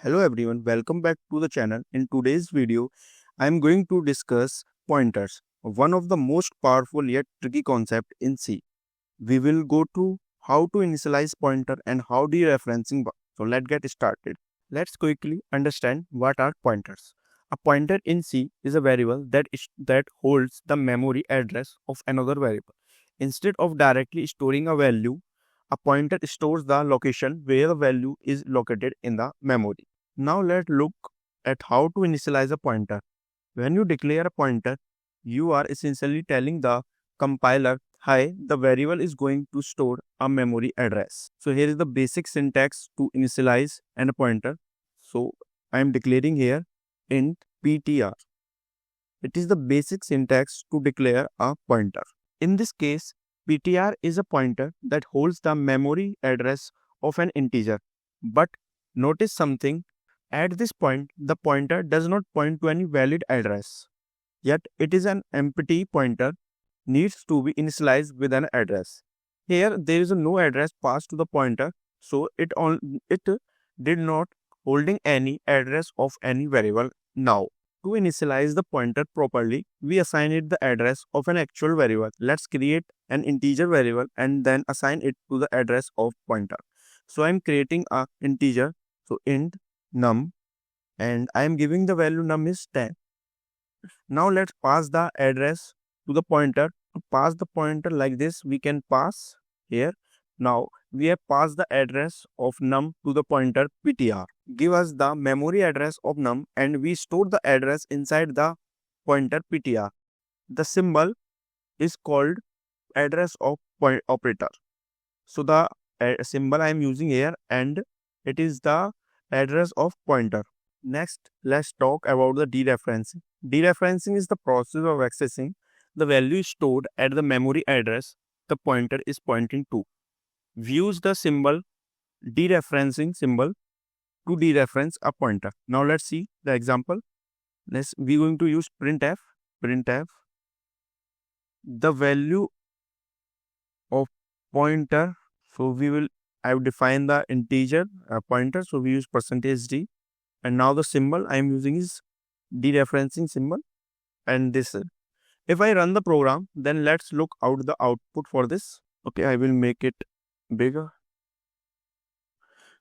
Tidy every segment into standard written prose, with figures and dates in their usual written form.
Hello everyone, welcome back to the channel. In today's video, I am going to discuss pointers, one of the most powerful yet tricky concept in C. We will go to how to initialize pointer and how dereferencing works. So let's get started. Let's quickly understand what are pointers. A pointer in C is a variable that holds the memory address of another variable. Instead of directly storing a value, a pointer stores the location where the value is located in the memory. Now let's look at how to initialize a pointer. When you declare a pointer, you are essentially telling the compiler, hi, the variable is going to store a memory address. So here is the basic syntax to initialize a pointer. So I am declaring here int ptr. It is the basic syntax to declare a pointer. In this case, ptr is a pointer that holds the memory address of an integer. But notice something. At this point, the pointer does not point to any valid address. Yet, it is an empty pointer, needs to be initialized with an address. Here, there is no address passed to the pointer, so it did not holding any address of any variable now. To initialize the pointer properly, we assign it the address of an actual variable. Let's create an integer variable and then assign it to the address of pointer. So I am creating an integer, so int num, and I am giving the value num is 10. Now let's pass the address to the pointer. To pass the pointer like this, we can pass here. Now we have passed the address of num to the pointer ptr. Give us the memory address of num and we store the address inside the pointer ptr. The symbol is called address of operator. So the symbol I am using here and it is the address of pointer. Next, let's talk about the dereferencing. Dereferencing is the process of accessing the value stored at the memory address the pointer is pointing to. We use the symbol dereferencing symbol to dereference a pointer. Now let's see the example. We're going to use printf. The value of pointer. So I have defined the integer pointer. So we use %d. And now the symbol I am using is dereferencing symbol. And this. If I run the program, then let's look out the output for this. Okay, I will make it bigger.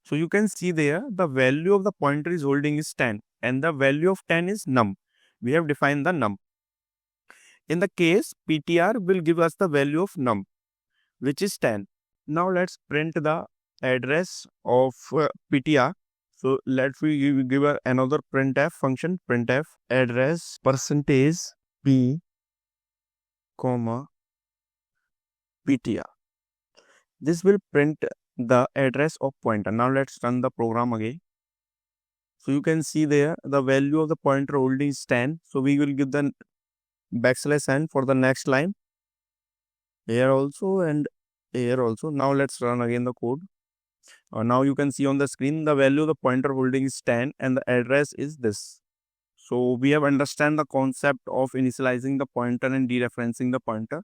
So you can see there the value of the pointer is holding is 10 and the value of 10 is num. We have defined the num. In the case, ptr will give us the value of num, which is 10. Now let's print the address of ptr. So let's give another printf function, printf address %p, ptr. This will print the address of pointer. Now let's run the program again. So you can see there the value of the pointer holding is 10. So we will give the \n for the next line. Here also and here also. Now let's run again the code. Now you can see on the screen the value of the pointer holding is 10 and the address is this. So we have understand the concept of initializing the pointer and dereferencing the pointer.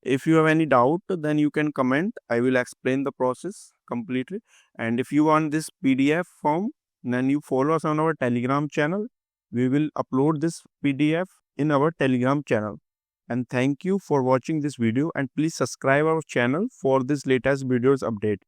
If you have any doubt, then you can comment. I will explain the process completely. And if you want this PDF form, then you follow us on our Telegram channel. We will upload this PDF in our Telegram channel. And thank you for watching this video and please subscribe our channel for this latest videos update.